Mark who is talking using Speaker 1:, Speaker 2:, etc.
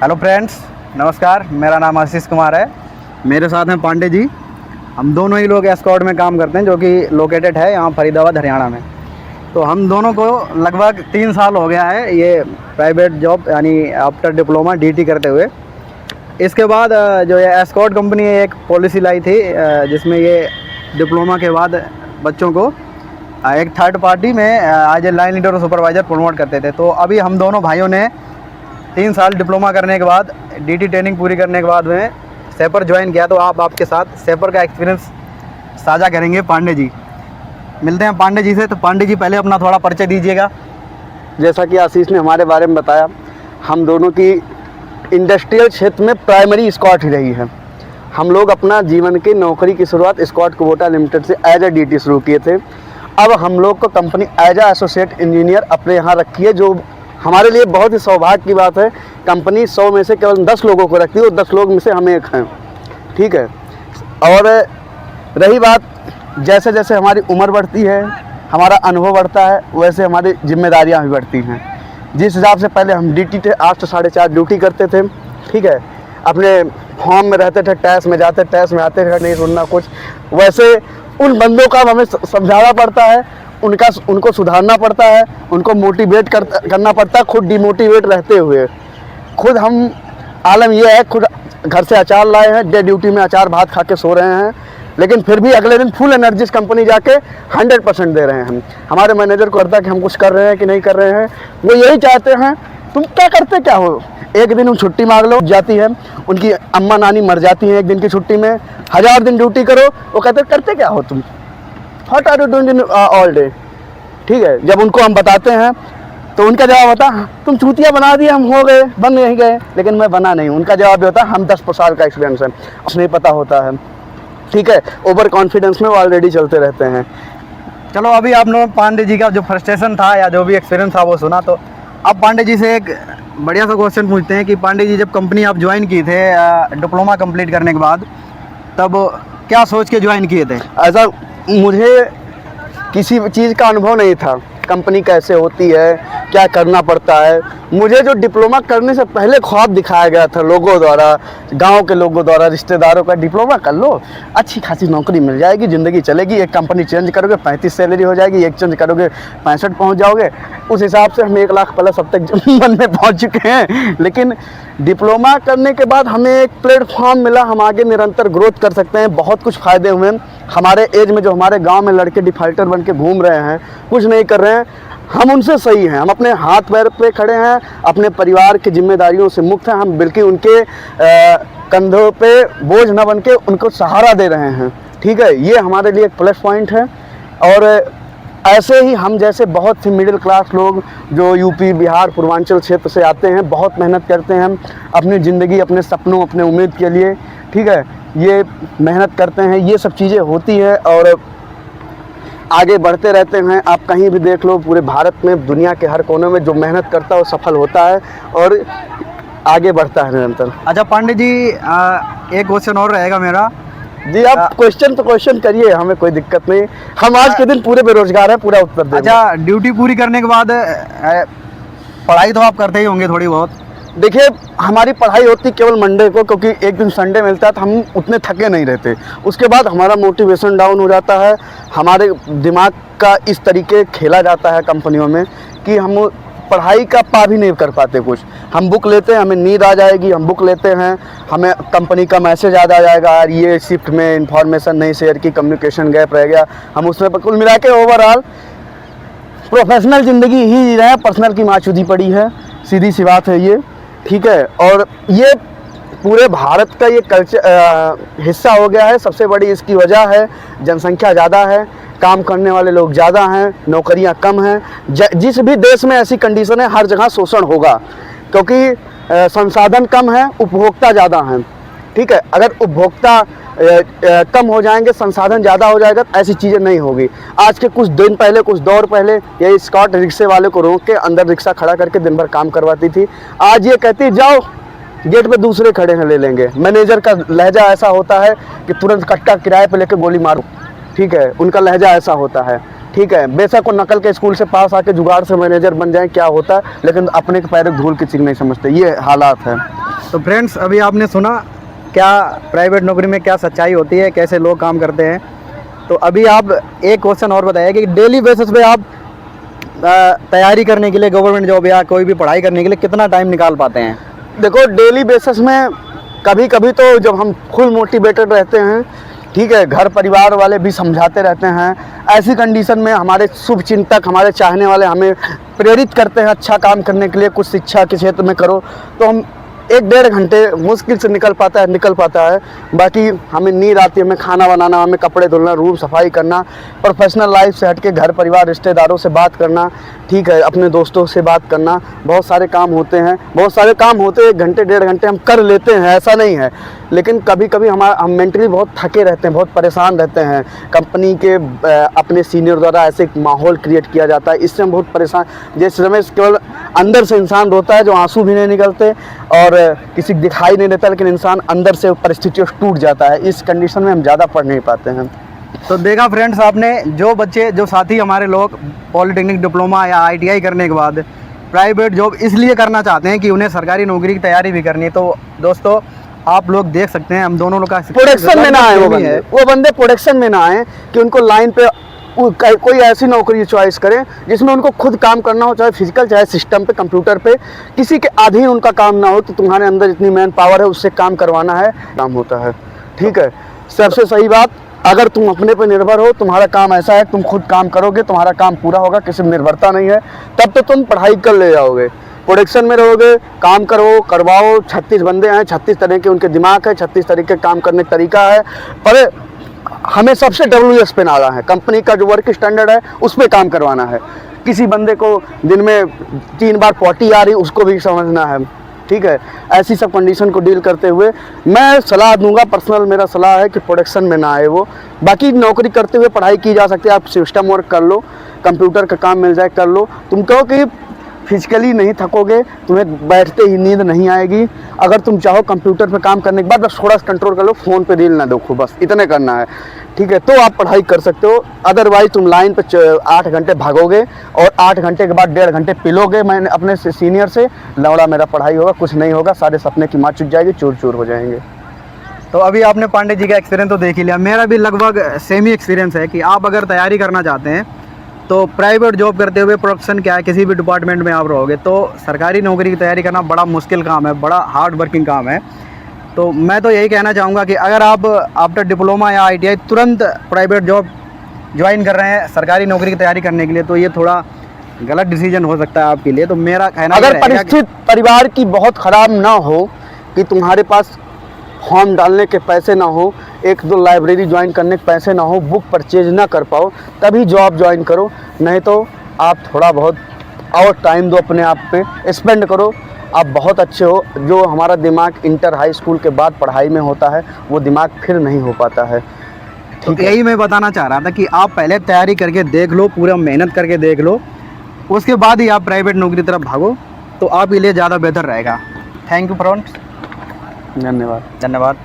Speaker 1: Hello friends, नमस्कार। मेरा नाम आशीष कुमार है। मेरे साथ हैं पांडे जी। हम दोनों ही लोग एस्कॉर्ट में काम करते हैं, जो कि लोकेटेड है यहाँ फरीदाबाद हरियाणा में। तो हम दोनों को लगभग 3 साल हो गया है ये प्राइवेट जॉब यानी आफ्टर डिप्लोमा डीटी करते हुए। इसके बाद जो ये एस्कॉर्ट कंपनी एक पॉलिसी लाई थी जिसमें ये डिप्लोमा के बाद बच्चों को एक थर्ड पार्टी में एज ए लाइन लीडर और सुपरवाइज़र प्रमोट करते थे। तो अभी हम दोनों भाइयों ने 3 साल डिप्लोमा करने के बाद डीटी ट्रेनिंग पूरी करने के बाद में सेपर ज्वाइन किया। तो आपके साथ सेपर का एक्सपीरियंस साझा करेंगे पांडे जी। मिलते हैं पांडे जी से। तो पांडे जी पहले अपना थोड़ा परिचय दीजिएगा।
Speaker 2: जैसा कि आशीष ने हमारे बारे में बताया, हम दोनों की इंडस्ट्रियल क्षेत्र में प्राइमरी स्कॉट ही रही है। हम लोग अपना जीवन की नौकरी की शुरुआत स्कॉट कुबोटा लिमिटेड से एज ए डीटी शुरू किए थे। अब हम लोग को company as a associate engineer अपने यहाँ रखी है, जो हमारे लिए बहुत ही सौभाग्य की बात है। कंपनी 100 में से केवल 10 लोगों को रखती है और 10 लोग में से हम एक हैं, ठीक है। और रही बात, जैसे जैसे हमारी उम्र बढ़ती है, हमारा अनुभव बढ़ता है, वैसे हमारी जिम्मेदारियां भी बढ़ती हैं। जिस हिसाब से पहले हम ड्यूटी थे 8 से 4:30 ड्यूटी करते थे, ठीक है। अपने फॉर्म में रहते थे, टैक्स में जाते, टैक्स में आते थे, नहीं सुनना कुछ। वैसे उन बंदों का हमें समझाना पड़ता है, उनको सुधारना पड़ता है, उनको मोटिवेट करना पड़ता है, खुद डिमोटिवेट रहते हुए। खुद हम आलम ये है, खुद घर से अचार लाए हैं, डे ड्यूटी में अचार भात खा के सो रहे हैं, लेकिन फिर भी अगले दिन फुल एनर्जी कंपनी जाके 100% दे रहे हैं। हमारे मैनेजर को लगता है कि हम कुछ कर रहे हैं कि नहीं कर रहे हैं। वो यही चाहते हैं, तुम क्या करते क्या हो। एक दिन उन छुट्टी मांग लो, जाती है, उनकी अम्मा नानी मर जाती हैं एक दिन की छुट्टी में। 1000 दिन ड्यूटी करो, वो कहते करते क्या हो तुम, what are you doing all day, ठीक है। जब उनको हम बताते हैं तो उनका जवाब होता है, तुम चूतिया बना दिए, हम हो गए, बन नहीं गए। लेकिन मैं बना नहीं। उनका जवाब भी होता है, हम 10 साल का एक्सपीरियंस है, उसने नहीं पता होता है, ठीक है। ओवर कॉन्फिडेंस में वो ऑलरेडी चलते रहते हैं।
Speaker 1: चलो, अभी आपने पांडे जी का जो फ्रस्ट्रेशन था या जो भी एक्सपीरियंस था वो सुना। तो अब पांडे जी से एक बढ़िया सा क्वेश्चन पूछते हैं कि पांडे जी, जब कंपनी आप ज्वाइन किए थे डिप्लोमा कंप्लीट करने के बाद, तब क्या सोच के ज्वाइन किए थे?
Speaker 2: ऐसा मुझे किसी चीज़ का अनुभव नहीं था, कंपनी कैसे होती है, क्या करना पड़ता है। मुझे जो डिप्लोमा करने से पहले ख्वाब दिखाया गया था लोगों द्वारा, गांव के लोगों द्वारा, रिश्तेदारों का, डिप्लोमा कर लो, अच्छी खासी नौकरी मिल जाएगी, ज़िंदगी चलेगी। एक कंपनी चेंज करोगे 35 सैलरी हो जाएगी, एक चेंज करोगे 65 पहुंच जाओगे। उस हिसाब से हम 1 लाख प्लस अब तक मन में पहुंच चुके हैं। लेकिन डिप्लोमा करने के बाद हमें एक प्लेटफॉर्म मिला, हम आगे निरंतर ग्रोथ कर सकते हैं। बहुत कुछ फ़ायदे हुए। हमारे एज में जो हमारे गांव में लड़के डिफाल्टर बन के घूम रहे हैं, कुछ नहीं कर रहे हैं, हम उनसे सही हैं। हम अपने हाथ पैर पे खड़े हैं, अपने परिवार की जिम्मेदारियों से मुक्त हैं। हम बल्कि उनके कंधों पे बोझ न बन के उनको सहारा दे रहे हैं, ठीक है। ये हमारे लिए एक प्लस पॉइंट है। और ऐसे ही हम जैसे बहुत से मिडिल क्लास लोग जो यूपी, बिहार, पूर्वांचल क्षेत्र से आते हैं, बहुत मेहनत करते हैं अपनी ज़िंदगी, अपने सपनों, अपने उम्मीद के लिए, ठीक है। ये मेहनत करते हैं, ये सब चीज़ें होती हैं और आगे बढ़ते रहते हैं। आप कहीं भी देख लो, पूरे भारत में, दुनिया के हर कोने में जो मेहनत करता है वो सफल होता है और आगे बढ़ता है निरंतर।
Speaker 1: अच्छा पांडे जी, एक क्वेश्चन और रहेगा मेरा
Speaker 2: जी। आप क्वेश्चन करिए, हमें कोई दिक्कत नहीं। हम आज के दिन पूरे बेरोजगार हैं, पूरा उत्तर देंगे।
Speaker 1: अच्छा, ड्यूटी पूरी करने के बाद पढ़ाई तो आप करते ही होंगे थोड़ी बहुत?
Speaker 2: देखिए, हमारी पढ़ाई होती केवल मंडे को, क्योंकि एक दिन संडे मिलता है तो हम उतने थके नहीं रहते। उसके बाद हमारा मोटिवेशन डाउन हो जाता है। हमारे दिमाग का इस तरीके खेला जाता है कंपनियों में कि हम पढ़ाई का पा भी नहीं कर पाते कुछ। हम बुक लेते हैं, हमें नींद आ जाएगी, हम बुक लेते हैं, हमें कंपनी का मैसेज याद आ जाएगा, यार ये शिफ्ट में इंफॉर्मेशन नहीं शेयर की, कम्युनिकेशन गैप रह गया। हम उसमें कुल मिला के ओवरऑल प्रोफेशनल ज़िंदगी ही जी रहे हैं, पर्सनल की माचूदी पड़ी है, सीधी सी बात है ये, ठीक है। और ये पूरे भारत का ये कल्चर हिस्सा हो गया है। सबसे बड़ी इसकी वजह है जनसंख्या ज़्यादा है, काम करने वाले लोग ज़्यादा हैं, नौकरियां कम हैं। जिस भी देश में ऐसी कंडीशन है, हर जगह शोषण होगा, क्योंकि संसाधन कम है, उपभोक्ता ज़्यादा हैं, ठीक है। अगर उपभोक्ता कम हो जाएंगे, संसाधन ज़्यादा हो जाएगा, तो ऐसी चीज़ें नहीं होगी। आज के कुछ दिन पहले, कुछ दौर पहले, ये स्कॉट रिक्शे वाले को रोक के अंदर रिक्शा खड़ा करके दिन भर काम करवाती थी। आज ये कहती जाओ गेट पे दूसरे खड़े हैं ले लेंगे। मैनेजर का लहजा ऐसा होता है कि तुरंत कट्टा किराए पे लेके गोली मारो, ठीक है। उनका लहजा ऐसा होता है, ठीक है। बेशक वो नकल के स्कूल से पास आके जुगाड़ से मैनेजर बन जाए, क्या होता है, लेकिन अपने के पैर धूल की चीज नहीं समझते। ये हालात है।
Speaker 1: तो फ्रेंड्स अभी आपने सुना क्या प्राइवेट नौकरी में क्या सच्चाई होती है, कैसे लोग काम करते हैं। तो अभी आप एक क्वेश्चन और बताइए कि डेली बेसिस पे आप तैयारी करने के लिए गवर्नमेंट जॉब या कोई भी पढ़ाई करने के लिए कितना टाइम निकाल पाते हैं?
Speaker 2: देखो डेली बेसिस में कभी कभी तो जब हम फुल मोटिवेटेड रहते हैं, ठीक है, घर परिवार वाले भी समझाते रहते हैं, ऐसी कंडीशन में हमारे शुभ चिंतक, हमारे चाहने वाले हमें प्रेरित करते हैं अच्छा काम करने के लिए, कुछ शिक्षा के क्षेत्र में करो, तो हम 1-1.5 घंटे मुश्किल से निकल पाता है। बाकी हमें नींद आती है, हमें खाना बनाना, हमें कपड़े धुलना, रूम सफाई करना, प्रोफेशनल लाइफ से हटके घर परिवार रिश्तेदारों से बात करना, ठीक है, अपने दोस्तों से बात करना, बहुत सारे काम होते हैं, 1 घंटे 1.5 घंटे हम कर लेते हैं, ऐसा नहीं है। लेकिन कभी कभी हम मेंटली बहुत थके रहते हैं, बहुत परेशान रहते हैं। कंपनी के अपने सीनियर द्वारा ऐसे एक माहौल क्रिएट किया जाता है, इससे हम बहुत परेशान, जिस समय केवल अंदर से इंसान रोता है, जो आंसू भी नहीं निकलते और किसी दिखाई नहीं देता, लेकिन इंसान अंदर से परिस्थितियों से टूट जाता है। इस कंडीशन में हम ज़्यादा पढ़ नहीं पाते हैं।
Speaker 1: तो देखा फ्रेंड्स आपने, जो बच्चे, जो साथी हमारे लोग पॉलिटेक्निक डिप्लोमा या ITI करने के बाद प्राइवेट जॉब इसलिए करना चाहते हैं कि उन्हें सरकारी नौकरी की तैयारी भी करनी है। तो दोस्तों आप लोग देख सकते हैं हम दोनों लोग का
Speaker 2: प्रोडक्शन में ना आए वो बंदे प्रोडक्शन में ना आए कि उनको लाइन पे कोई ऐसी नौकरी चॉइस करें जिसमें उनको खुद काम करना हो, चाहे फिजिकल चाहे सिस्टम पे, कंप्यूटर पे, किसी के अधीन उनका काम ना हो। तो तुम्हारे अंदर इतनी मैन पावर है, उससे काम करवाना है, काम होता है, ठीक है। सबसे सही बात, अगर तुम अपने पे निर्भर हो, तुम्हारा काम ऐसा है, तुम खुद काम करोगे, तुम्हारा काम पूरा होगा, किसी में निर्भरता नहीं है, तब तो तुम पढ़ाई कर ले जाओगे। प्रोडक्शन में रहोगे, काम करो, करवाओ, 36 बंदे हैं, 36 तरह के उनके दिमाग है, 36 तरीके काम करने का तरीका है, पर हमें सबसे WS पे नाला है। कंपनी का जो वर्क स्टैंडर्ड है उस पर काम करवाना है। किसी बंदे को दिन में 3 बार पॉटी आ रही, उसको भी समझना है, ठीक है। ऐसी सब कंडीशन को डील करते हुए मैं सलाह दूंगा, पर्सनल मेरा सलाह है कि प्रोडक्शन में ना आए वो। बाकी नौकरी करते हुए पढ़ाई की जा सकती है, आप सिस्टम वर्क कर लो, कंप्यूटर का काम मिल जाए कर लो। तुम कहो कि फिजिकली नहीं थकोगे, तुम्हें बैठते ही नींद नहीं आएगी। अगर तुम चाहो कंप्यूटर पे काम करने के बाद बस थोड़ा सा कंट्रोल कर लो, फ़ोन पे रील ना देखो, बस इतने करना है, ठीक है, तो आप पढ़ाई कर सकते हो। अदरवाइज तुम लाइन पे 8 घंटे भागोगे और 8 घंटे के बाद 1.5 घंटे पिलोगे। मैंने अपने सीनियर से, लौड़ा मेरा पढ़ाई होगा, कुछ नहीं होगा, सारे सपने की माँ चुक जाएगी, चूर चूर हो जाएंगे।
Speaker 1: तो अभी आपने पांडे जी का एक्सपीरियंस तो देख ही लिया, मेरा भी लगभग सेम ही एक्सपीरियंस है कि आप अगर तैयारी करना चाहते हैं तो प्राइवेट जॉब करते हुए प्रोडक्शन क्या है, किसी भी डिपार्टमेंट में आप रहोगे तो सरकारी नौकरी की तैयारी करना बड़ा मुश्किल काम है, बड़ा हार्ड वर्किंग काम है। तो मैं तो यही कहना चाहूँगा कि अगर आप आफ्टर डिप्लोमा या ITI तुरंत प्राइवेट जॉब ज्वाइन कर रहे हैं सरकारी नौकरी की तैयारी करने के लिए, तो ये थोड़ा गलत डिसीजन हो सकता है आपके लिए। तो मेरा कहना
Speaker 2: अगर परिस्थिति परिवार की बहुत ख़राब ना हो कि तुम्हारे पास फॉर्म डालने के पैसे ना हो, 1-2 लाइब्रेरी ज्वाइन करने के पैसे ना हो, बुक परचेज ना कर पाओ, तभी जॉब ज्वाइन करो। नहीं तो आप थोड़ा बहुत और टाइम दो, अपने आप पे स्पेंड करो, आप बहुत अच्छे हो। जो हमारा दिमाग इंटर हाई स्कूल के बाद पढ़ाई में होता है वो दिमाग फिर नहीं हो पाता है,
Speaker 1: ठीक है। यही मैं बताना चाह रहा था कि आप पहले तैयारी करके देख लो, पूरा मेहनत करके देख लो, उसके बाद ही आप प्राइवेट नौकरी की तरफ भागो, तो आपके लिए ज़्यादा बेहतर रहेगा। थैंक यू फ्रेंड्स,
Speaker 2: धन्यवाद।
Speaker 1: धन्यवाद।